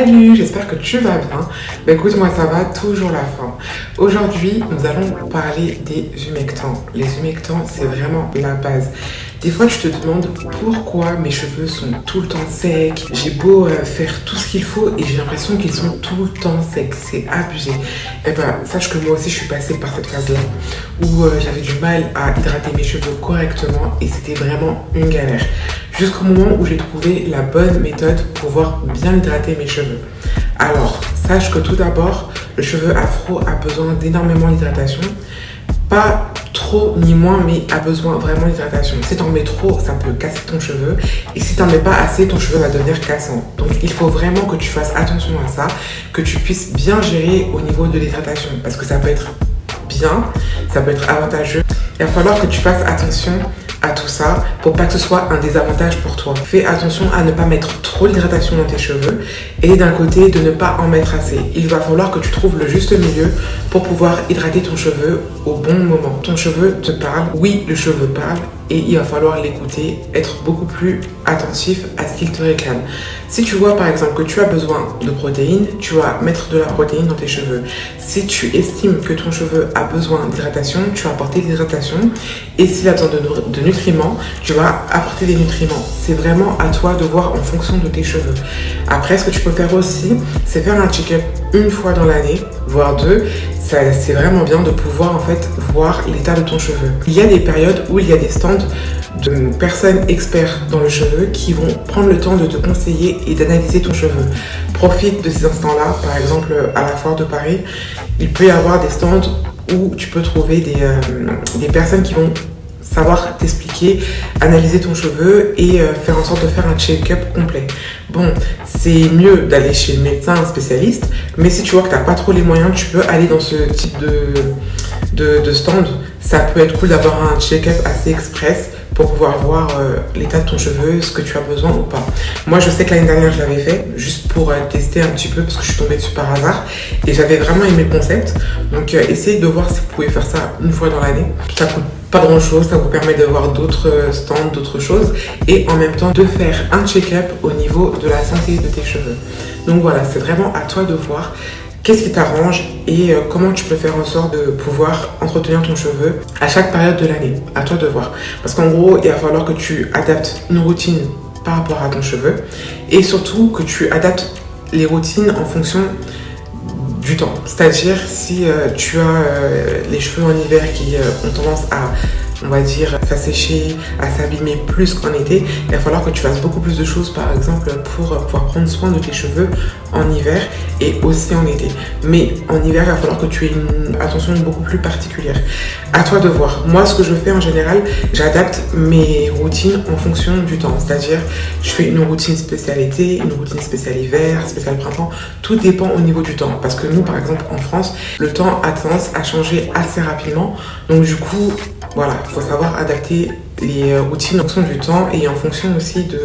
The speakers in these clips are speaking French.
Salut, j'espère que tu vas bien. Bah écoute, moi ça va, toujours la forme. Aujourd'hui, nous allons parler des humectants. Les humectants, c'est vraiment la base. Des fois, tu te demandes pourquoi mes cheveux sont tout le temps secs. J'ai beau faire tout ce qu'il faut et j'ai l'impression qu'ils sont tout le temps secs. C'est abusé. Eh ben, sache que moi aussi, je suis passée par cette phase-là où j'avais du mal à hydrater mes cheveux correctement et c'était vraiment une galère. Jusqu'au moment où j'ai trouvé la bonne méthode pour pouvoir bien hydrater mes cheveux. Alors, sache que tout d'abord, le cheveu afro a besoin d'énormément d'hydratation. Pas trop ni moins, mais a besoin vraiment d'hydratation. Si t'en mets trop, ça peut casser ton cheveu. Et si t'en mets pas assez, ton cheveu va devenir cassant. Donc il faut vraiment que tu fasses attention à ça, que tu puisses bien gérer au niveau de l'hydratation. Parce que ça peut être bien, ça peut être avantageux. Il va falloir que tu fasses attention à tout ça pour pas que ce soit un désavantage pour toi. Fais attention à ne pas mettre trop d'hydratation dans tes cheveux et d'un côté de ne pas en mettre assez. Il va falloir que tu trouves le juste milieu pour pouvoir hydrater ton cheveu au bon moment. Ton cheveu te parle, oui, le cheveu parle et il va falloir l'écouter, être beaucoup plus attentif à ce qu'il te réclame. Si tu vois par exemple que tu as besoin de protéines, tu vas mettre de la protéine dans tes cheveux. Si tu estimes que ton cheveu a besoin d'hydratation, tu vas apporter de l'hydratation. Et s'il a besoin de nutriments, tu vas apporter des nutriments. C'est vraiment à toi de voir en fonction de tes cheveux. Après, ce que tu peux faire aussi, c'est faire un check-up une fois dans l'année, voire deux. C'est vraiment bien de pouvoir en fait voir l'état de ton cheveu. Il y a des périodes où il y a des stands de personnes experts dans le cheveu qui vont prendre le temps de te conseiller et d'analyser ton cheveu. Profite de ces instants-là, par exemple à la foire de Paris, il peut y avoir des stands où tu peux trouver des personnes qui vont savoir t'expliquer, analyser ton cheveu et faire en sorte de faire un check-up complet. Bon, c'est mieux d'aller chez le médecin spécialiste, mais si tu vois que tu n'as pas trop les moyens, tu peux aller dans ce type de stand. Ça peut être cool d'avoir un check-up assez express pour pouvoir voir l'état de ton cheveu, ce que tu as besoin ou pas. Moi, je sais que l'année dernière, je l'avais fait juste pour tester un petit peu parce que je suis tombée dessus par hasard et j'avais vraiment aimé le concept. Donc, essayez de voir si vous pouvez faire ça une fois dans l'année. Ça coûte pas grand chose, ça vous permet de voir d'autres stands, d'autres choses et en même temps de faire un check-up au niveau de la santé de tes cheveux. Donc voilà, c'est vraiment à toi de voir qu'est-ce qui t'arrange et comment tu peux faire en sorte de pouvoir entretenir ton cheveu à chaque période de l'année. À toi de voir. Parce qu'en gros, il va falloir que tu adaptes une routine par rapport à ton cheveu et surtout que tu adaptes les routines en fonction du temps. C'est-à-dire si tu as les cheveux en hiver qui ont tendance à, on va dire, s'assécher, à s'abîmer plus qu'en été, il va falloir que tu fasses beaucoup plus de choses par exemple pour pouvoir prendre soin de tes cheveux en hiver et aussi en été. Mais en hiver, il va falloir que tu aies une attention beaucoup plus particulière. À toi de voir. Moi, ce que je fais en général, j'adapte mes routines en fonction du temps. C'est-à-dire, je fais une routine spéciale été, une routine spéciale hiver, spéciale printemps. Tout dépend au niveau du temps. Parce que nous, par exemple, en France, le temps a tendance à changer assez rapidement. Donc du coup, voilà, il faut savoir adapter les routines en fonction du temps et en fonction aussi de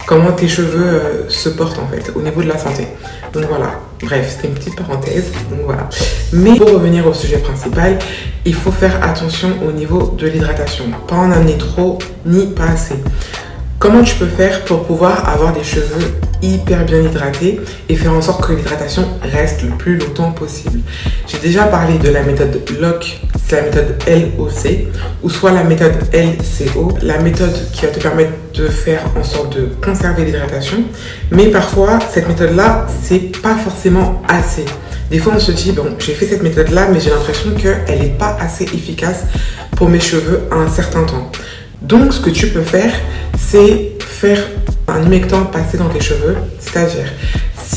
comment tes cheveux se portent en fait au niveau de la santé. Donc voilà, bref, c'était une petite parenthèse, donc voilà. Mais pour revenir au sujet principal, il faut faire attention au niveau de l'hydratation. Pas en amener trop ni pas assez. Comment tu peux faire pour pouvoir avoir des cheveux hyper bien hydratés et faire en sorte que l'hydratation reste le plus longtemps possible? J'ai déjà parlé de la méthode LOC, c'est la méthode LOC, ou soit la méthode LCO, la méthode qui va te permettre de faire en sorte de conserver l'hydratation. Mais parfois, cette méthode-là, c'est pas forcément assez. Des fois, on se dit, bon, j'ai fait cette méthode-là, mais j'ai l'impression qu'elle n'est pas assez efficace pour mes cheveux à un certain temps. Donc, ce que tu peux faire, c'est faire un humectant passé dans tes cheveux. C'est-à-dire,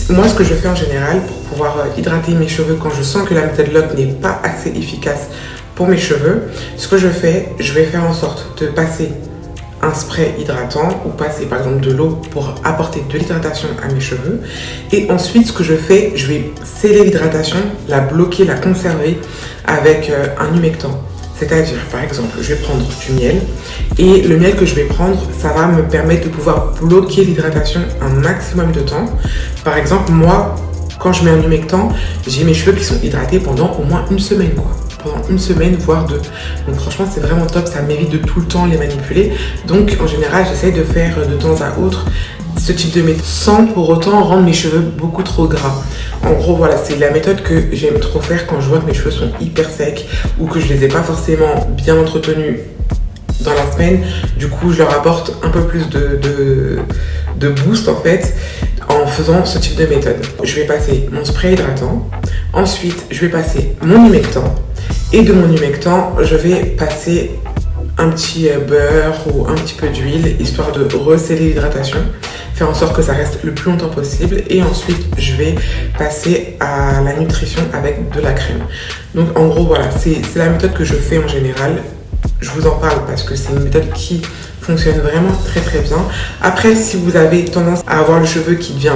moi, ce que je fais en général pour pouvoir hydrater mes cheveux quand je sens que la méthode LOC n'est pas assez efficace pour mes cheveux, ce que je fais, je vais faire en sorte de passer un spray hydratant ou passer par exemple de l'eau pour apporter de l'hydratation à mes cheveux. Et ensuite, ce que je fais, je vais sceller l'hydratation, la bloquer, la conserver avec un humectant. C'est-à-dire, par exemple, je vais prendre du miel et le miel que je vais prendre, ça va me permettre de pouvoir bloquer l'hydratation un maximum de temps. Par exemple, moi, quand je mets un humectant, j'ai mes cheveux qui sont hydratés pendant au moins une semaine, quoi. Pendant une semaine, voire deux. Donc franchement, c'est vraiment top, ça m'évite de tout le temps les manipuler. Donc en général, j'essaye de faire de temps à autre ce type de méthode sans pour autant rendre mes cheveux beaucoup trop gras. En gros, voilà, c'est la méthode que j'aime trop faire quand je vois que mes cheveux sont hyper secs ou que je les ai pas forcément bien entretenus dans la semaine. Du coup, je leur apporte un peu plus de boost en fait en faisant ce type de méthode. Je vais passer mon spray hydratant, ensuite je vais passer mon humectant et de mon humectant, je vais passer un petit beurre ou un petit peu d'huile histoire de resceller l'hydratation, faire en sorte que ça reste le plus longtemps possible et ensuite je vais passer à la nutrition avec de la crème. Donc en gros voilà, c'est la méthode que je fais en général. Je vous en parle parce que c'est une méthode qui fonctionne vraiment très très bien. Après, si vous avez tendance à avoir le cheveu qui devient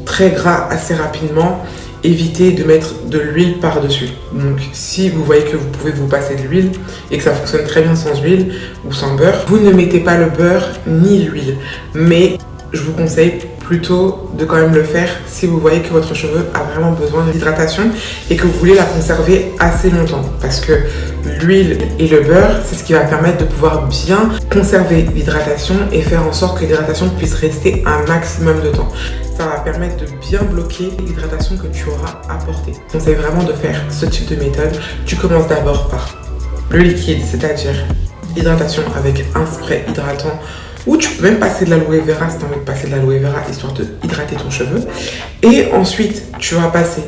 très gras assez rapidement, évitez de mettre de l'huile par-dessus. Donc si vous voyez que vous pouvez vous passer de l'huile et que ça fonctionne très bien sans huile ou sans beurre, vous ne mettez pas le beurre ni l'huile. Mais je vous conseille plutôt de quand même le faire si vous voyez que votre cheveu a vraiment besoin d'hydratation et que vous voulez la conserver assez longtemps. Parce que l'huile et le beurre, c'est ce qui va permettre de pouvoir bien conserver l'hydratation et faire en sorte que l'hydratation puisse rester un maximum de temps. Ça va permettre de bien bloquer l'hydratation que tu auras apportée. Je conseille vraiment de faire ce type de méthode. Tu commences d'abord par le liquide, c'est-à-dire hydratation avec un spray hydratant. Ou tu peux même passer de l'aloe vera si tu as envie de passer de l'aloe vera histoire de hydrater ton cheveu. Et ensuite, tu vas passer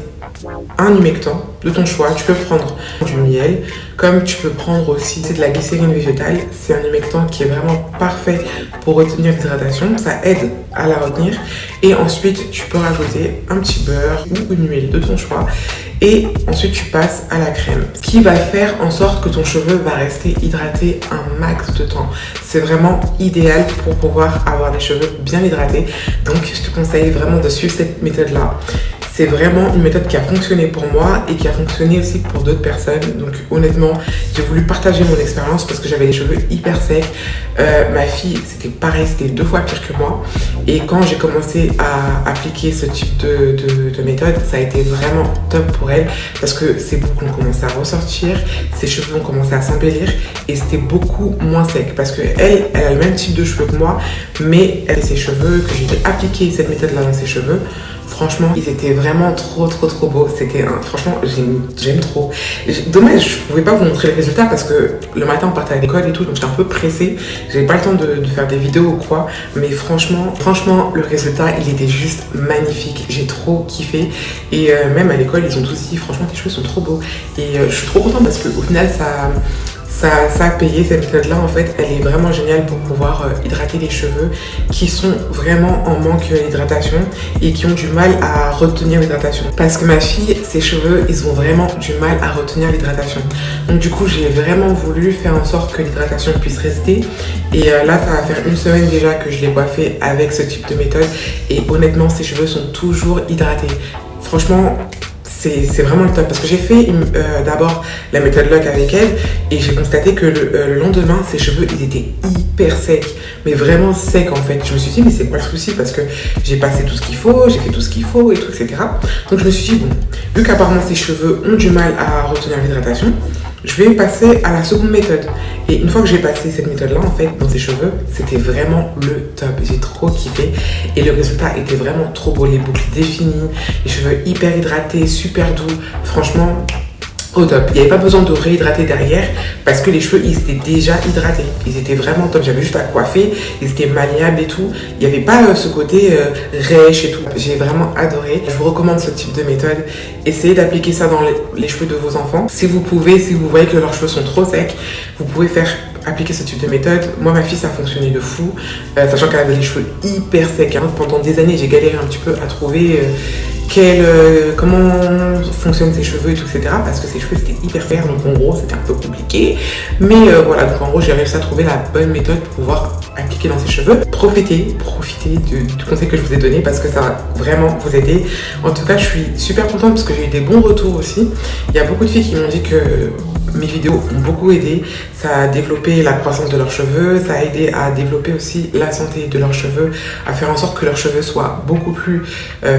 un humectant de ton choix. Tu peux prendre du miel, comme tu peux prendre aussi de la glycérine végétale. C'est un humectant qui est vraiment parfait pour retenir l'hydratation. Ça aide à la retenir. Et ensuite, tu peux rajouter un petit beurre ou une huile de ton choix. Et ensuite, tu passes à la crème, ce qui va faire en sorte que ton cheveu va rester hydraté un max de temps. C'est vraiment idéal pour pouvoir avoir des cheveux bien hydratés. Donc, je te conseille vraiment de suivre cette méthode-là. C'est vraiment une méthode qui a fonctionné pour moi et qui a fonctionné aussi pour d'autres personnes. Donc honnêtement, j'ai voulu partager mon expérience parce que j'avais les cheveux hyper secs. Ma fille, c'était pareil, c'était 2 fois pire que moi. Et quand j'ai commencé à appliquer ce type de méthode, ça a été vraiment top pour elle parce que ses boucles ont commencé à ressortir, ses cheveux ont commencé à s'embellir et c'était beaucoup moins sec parce que elle a le même type de cheveux que moi, mais elle a ses cheveux, que j'ai appliqué cette méthode-là dans ses cheveux. Franchement, ils étaient vraiment trop beaux. Franchement, j'aime trop. Dommage, je pouvais pas vous montrer les résultats parce que le matin on partait à l'école et tout, donc j'étais un peu pressée. J'avais pas le temps de faire des vidéos ou quoi. Mais franchement, le résultat, il était juste magnifique. J'ai trop kiffé. Et même à l'école, ils ont tous dit, franchement, tes cheveux sont trop beaux. Et je suis trop contente parce qu'au final, ça a payé. Cette méthode-là, en fait, elle est vraiment géniale pour pouvoir hydrater les cheveux qui sont vraiment en manque d'hydratation et qui ont du mal à retenir l'hydratation. Parce que ma fille, ses cheveux, ils ont vraiment du mal à retenir l'hydratation. Donc du coup, j'ai vraiment voulu faire en sorte que l'hydratation puisse rester. Et là, ça va faire 1 semaine déjà que je l'ai coiffée avec ce type de méthode. Et honnêtement, ses cheveux sont toujours hydratés. Franchement, c'est vraiment le top parce que j'ai fait d'abord la méthode LOC avec elle et j'ai constaté que le lendemain ses cheveux ils étaient hyper secs, mais vraiment secs en fait. Je me suis dit mais c'est quoi le souci parce que j'ai passé tout ce qu'il faut, j'ai fait tout ce qu'il faut et tout etc. Donc je me suis dit bon, vu qu'apparemment ses cheveux ont du mal à retenir l'hydratation, je vais passer à la seconde méthode. Et une fois que j'ai passé cette méthode-là, en fait, dans ses cheveux, c'était vraiment le top. J'ai trop kiffé. Et le résultat était vraiment trop beau. Les boucles définies, les cheveux hyper hydratés, super doux. Franchement, au top. Il n'y avait pas besoin de réhydrater derrière parce que les cheveux, ils étaient déjà hydratés. Ils étaient vraiment top. J'avais juste à coiffer. Ils étaient malléables et tout. Il n'y avait pas ce côté rêche et tout. J'ai vraiment adoré. Je vous recommande ce type de méthode. Essayez d'appliquer ça dans les cheveux de vos enfants. Si vous pouvez, si vous voyez que leurs cheveux sont trop secs, vous pouvez appliquer ce type de méthode. Moi, ma fille, ça a fonctionné de fou. Sachant qu'elle avait les cheveux hyper secs. Hein. Pendant des années, j'ai galéré un petit peu à trouver comment fonctionnent ses cheveux et tout, etc. Parce que ses cheveux c'était hyper fer, donc en gros c'était un peu compliqué. Mais voilà, donc en gros j'ai réussi à trouver la bonne méthode pour pouvoir appliquer dans ses cheveux. Profitez du conseil que je vous ai donné parce que ça va vraiment vous aider. En tout cas, je suis super contente parce que j'ai eu des bons retours aussi. Il y a beaucoup de filles qui m'ont dit que mes vidéos ont beaucoup aidé. Ça a développé la croissance de leurs cheveux, ça a aidé à développer aussi la santé de leurs cheveux, à faire en sorte que leurs cheveux soient beaucoup plus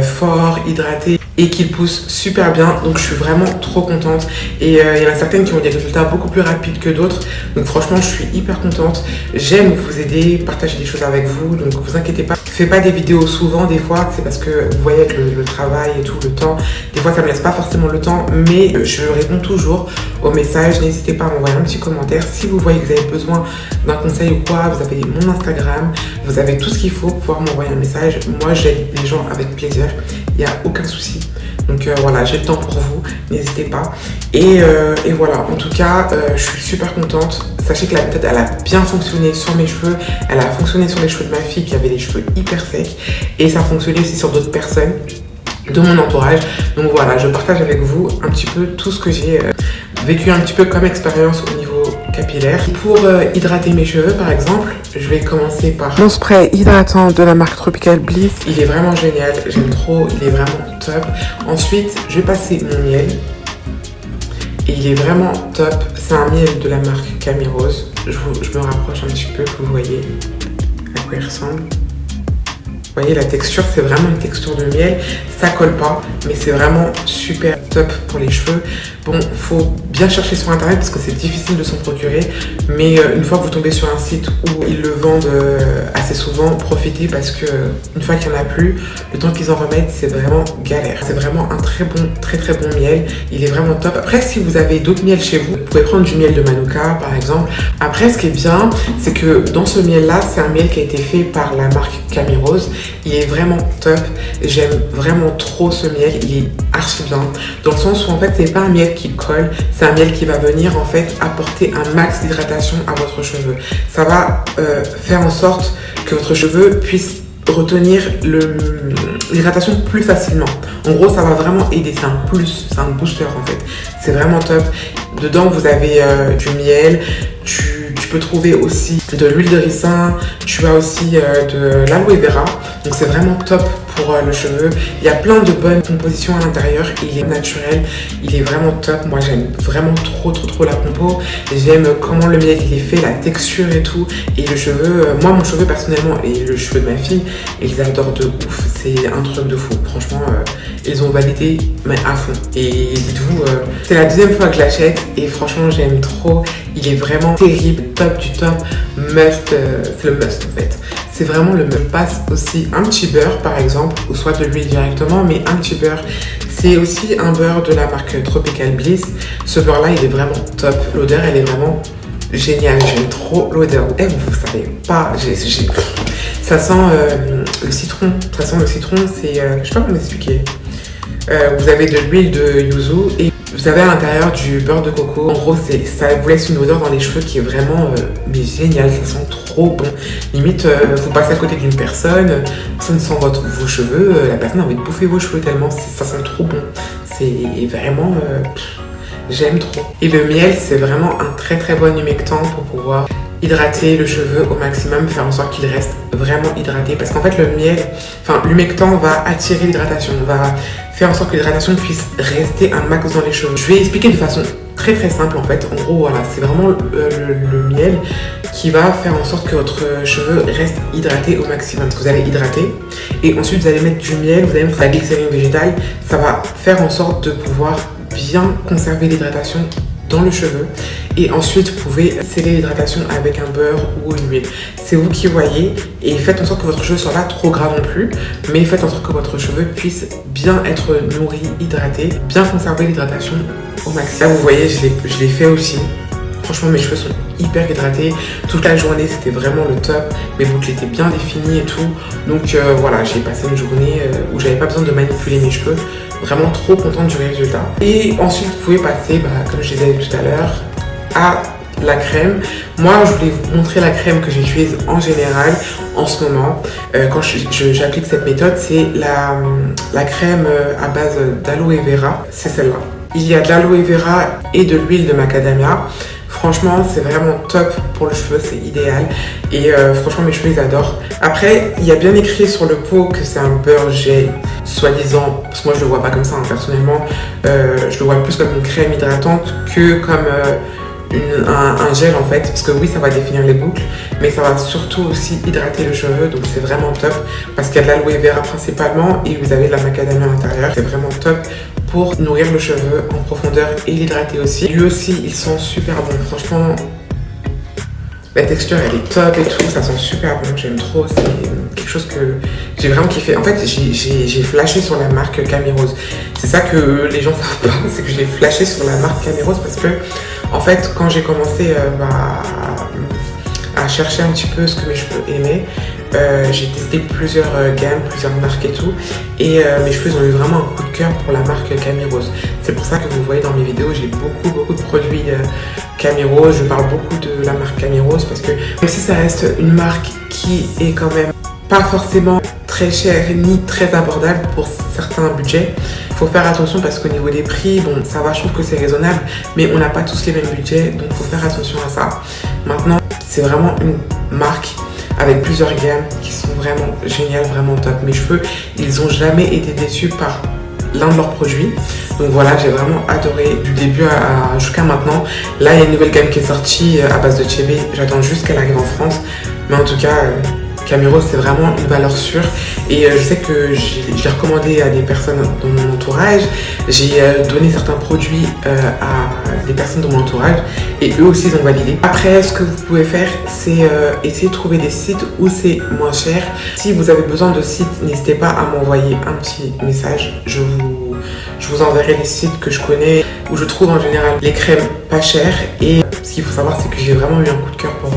forts, hydratés. et qu'il pousse super bien, donc je suis vraiment trop contente. Et il y en a certaines qui ont des résultats beaucoup plus rapides que d'autres, donc franchement je suis hyper contente. J'aime vous aider, partager des choses avec vous, donc vous inquiétez pas. Je fais pas des vidéos souvent, des fois c'est parce que vous voyez avec le travail et tout, le temps, des fois ça me laisse pas forcément le temps, mais je réponds toujours aux messages. N'hésitez pas à m'envoyer un petit commentaire si vous voyez que vous avez besoin d'un conseil ou quoi. Vous avez mon Instagram, vous avez tout ce qu'il faut pour pouvoir m'envoyer un message. Moi j'aide les gens avec plaisir, il n'y a aucun souci. Donc voilà, j'ai le temps pour vous, n'hésitez pas. Et voilà, en tout cas, je suis super contente. Sachez que la méthode, elle a bien fonctionné sur mes cheveux. Elle a fonctionné sur les cheveux de ma fille qui avait les cheveux hyper secs. Et ça a fonctionné aussi sur d'autres personnes de mon entourage. Donc voilà, je partage avec vous un petit peu tout ce que j'ai vécu un petit peu comme expérience au niveau capillaire. Pour hydrater mes cheveux par exemple, je vais commencer par mon spray hydratant de la marque Tropical Bliss. Il est vraiment génial, j'aime trop, il est vraiment top. Ensuite, je vais passer mon miel. Et il est vraiment top. C'est un miel de la marque Camille Rose. Je me rapproche un petit peu, que vous voyez à quoi il ressemble. Vous voyez la texture, c'est vraiment une texture de miel, ça colle pas, mais c'est vraiment super top pour les cheveux. Bon, faut bien chercher sur internet parce que c'est difficile de s'en procurer, mais une fois que vous tombez sur un site où ils le vendent assez souvent, profitez parce que une fois qu'il n'y en a plus, le temps qu'ils en remettent, c'est vraiment galère. C'est vraiment un très bon miel, il est vraiment top. Après, si vous avez d'autres miels chez vous, vous pouvez prendre du miel de Manuka par exemple. Après, ce qui est bien, c'est que dans ce miel là, c'est un miel qui a été fait par la marque Camille Rose. Il est vraiment top, j'aime vraiment trop ce miel, il est archi bien, dans le sens où en fait c'est pas un miel qui colle, c'est un miel qui va venir en fait apporter un max d'hydratation à votre cheveu. Ça va faire en sorte que votre cheveu puisse retenir l'hydratation plus facilement. En gros, ça va vraiment aider, c'est un plus, c'est un booster en fait, c'est vraiment top. Dedans vous avez du miel, tu peux trouver aussi de l'huile de ricin, tu as aussi de l'aloe vera, donc c'est vraiment top pour le cheveu. Il y a plein de bonnes compositions à l'intérieur, il est naturel, il est vraiment top. Moi j'aime vraiment trop la compo, j'aime comment le miel il est fait, la texture et tout, et le cheveu, moi mon cheveu personnellement et le cheveu de ma fille, ils adorent de ouf, c'est un truc de fou, franchement ils ont validé mais à fond. Et dites-vous, c'est la deuxième fois que je l'achète et franchement j'aime trop, il est vraiment terrible, top du top, must, c'est le must en fait. C'est vraiment le must. Passe aussi un petit beurre par exemple, ou soit de l'huile directement, mais un petit beurre. C'est aussi un beurre de la marque Tropical Bliss. Ce beurre là il est vraiment top, l'odeur elle est vraiment géniale, j'aime trop l'odeur. Et vous savez pas, ça sent le citron, c'est, je sais pas comment expliquer. Vous avez de l'huile de yuzu et vous avez à l'intérieur du beurre de coco. En gros, ça vous laisse une odeur dans les cheveux qui est vraiment mais géniale, ça sent trop bon. Limite, vous passez à côté d'une personne sent vos cheveux, la personne a envie de bouffer vos cheveux tellement ça sent trop bon. C'est vraiment... j'aime trop. Et le miel, c'est vraiment un très bon humectant pour pouvoir hydrater le cheveu au maximum, faire en sorte qu'il reste vraiment hydraté. Parce qu'en fait, le miel, l'humectant va attirer l'hydratation, va faire en sorte que l'hydratation puisse rester un max dans les cheveux. Je vais expliquer de façon très simple en fait. En gros, voilà, c'est vraiment le miel qui va faire en sorte que votre cheveu reste hydraté au maximum. Parce que vous allez hydrater et ensuite vous allez mettre du miel, vous allez mettre de la glycérine végétale. Ça va faire en sorte de pouvoir bien conserver l'hydratation dans le cheveu et ensuite vous pouvez sceller l'hydratation avec un beurre ou une huile. C'est vous qui voyez et faites en sorte que votre cheveu soit pas trop gras non plus, mais faites en sorte que votre cheveu puisse bien être nourri, hydraté, bien conserver l'hydratation au max. Là vous voyez, je l'ai fait aussi. Franchement mes cheveux sont hyper hydratés, toute la journée c'était vraiment le top, mes boucles étaient bien définies et tout, donc voilà, j'ai passé une journée où j'avais pas besoin de manipuler mes cheveux, vraiment trop contente du résultat. Et ensuite vous pouvez passer, comme je disais tout à l'heure, à la crème. Moi je voulais vous montrer la crème que j'utilise en général en ce moment quand j'applique cette méthode, c'est la crème à base d'aloe vera, c'est celle-là. Il y a de l'aloe vera et de l'huile de macadamia. Franchement, c'est vraiment top pour le cheveu, c'est idéal. Et franchement, mes cheveux, ils adorent. Après, il y a bien écrit sur le pot que c'est un beurre gel, soi-disant. Parce que moi, je le vois pas comme ça, hein, personnellement. Je le vois plus comme une crème hydratante que comme un gel en fait, parce que oui, ça va définir les boucles, mais ça va surtout aussi hydrater le cheveu, donc c'est vraiment top, parce qu'il y a de l'aloe vera principalement, et vous avez de la macadamia à l'intérieur, c'est vraiment top pour nourrir le cheveu en profondeur et l'hydrater aussi. Lui aussi, il sent super bon, franchement, la texture elle est top et tout, ça sent super bon, j'aime trop, c'est quelque chose que j'ai vraiment kiffé. En fait, j'ai flashé sur la marque Camirose. C'est ça que les gens savent pas, c'est que j'ai flashé sur la marque Camirose parce que, en fait, quand j'ai commencé à chercher un petit peu ce que mes cheveux aimaient, j'ai testé plusieurs gammes, plusieurs marques et tout, et mes cheveux ont eu vraiment un coup de cœur pour la marque Camirose. C'est pour ça que vous voyez dans mes vidéos, j'ai beaucoup de produits Camirose. Je parle beaucoup de la marque Camirose parce que même si ça reste une marque qui est quand même pas forcément très chère ni très abordable pour certains budgets, il faut faire attention parce qu'au niveau des prix, bon ça va, je trouve que c'est raisonnable, mais on n'a pas tous les mêmes budgets, donc il faut faire attention à ça. Maintenant, c'est vraiment une marque avec plusieurs gammes qui sont vraiment géniales, vraiment top. Mes cheveux, ils ont jamais été déçus par l'un de leurs produits. Donc voilà, j'ai vraiment adoré du début jusqu'à maintenant. Là, il y a une nouvelle gamme qui est sortie à base de Chebe. J'attends juste qu'elle arrive en France. Mais en tout cas, Camirose, c'est vraiment une valeur sûre. Et je sais que j'ai recommandé à des personnes dans mon entourage. J'ai donné certains produits à des personnes dans mon entourage. Et eux aussi, ils ont validé. Après, ce que vous pouvez faire, c'est essayer de trouver des sites où c'est moins cher. Si vous avez besoin de sites, n'hésitez pas à m'envoyer un petit message. Je vous enverrai les sites que je connais, où je trouve en général les crèmes pas chères. Et ce qu'il faut savoir, c'est que j'ai vraiment eu un coup de cœur pour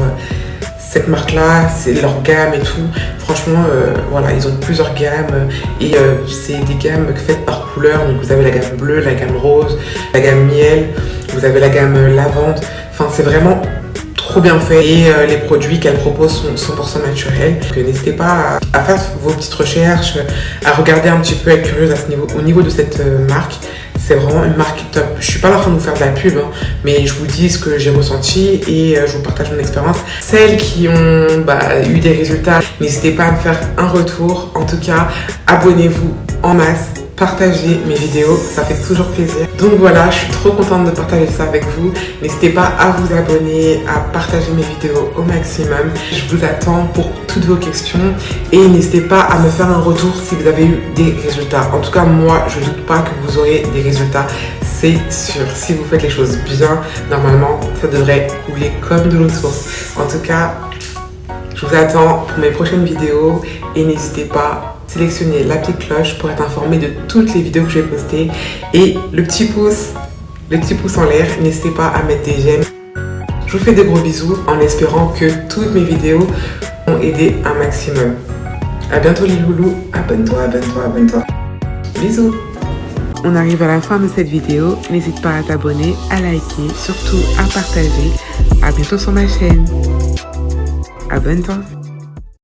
cette marque-là, c'est leur gamme et tout. Franchement, voilà, ils ont plusieurs gammes et c'est des gammes faites par couleur. Donc vous avez la gamme bleue, la gamme rose, la gamme miel, vous avez la gamme lavande. Enfin, c'est vraiment trop bien fait et les produits qu'elle propose sont 100% naturels. Donc n'hésitez pas à faire vos petites recherches, à regarder un petit peu, être curieuse à ce niveau, au niveau de cette marque. C'est vraiment une marque top. Je suis pas là en train de vous faire de la pub, hein, mais je vous dis ce que j'ai ressenti et je vous partage mon expérience. Celles qui ont eu des résultats, n'hésitez pas à me faire un retour. En tout cas, abonnez-vous en masse. Partagez mes vidéos, ça fait toujours plaisir. Donc voilà, je suis trop contente de partager ça avec vous. N'hésitez pas à vous abonner, à partager mes vidéos au maximum. Je vous attends pour toutes vos questions et n'hésitez pas à me faire un retour si vous avez eu des résultats. En tout cas, moi, je ne doute pas que vous aurez des résultats, c'est sûr. Si vous faites les choses bien, normalement, ça devrait couler comme de l'eau de source. En tout cas, je vous attends pour mes prochaines vidéos et n'hésitez pas à sélectionner la petite cloche pour être informé de toutes les vidéos que je vais poster et le petit pouce en l'air, n'hésitez pas à mettre des j'aime. Je vous fais des gros bisous en espérant que toutes mes vidéos ont aidé un maximum. A bientôt les loulous, abonne-toi. Bisous. On arrive à la fin de cette vidéo, n'hésite pas à t'abonner, à liker, surtout à partager. A bientôt sur ma chaîne. Abonne-toi.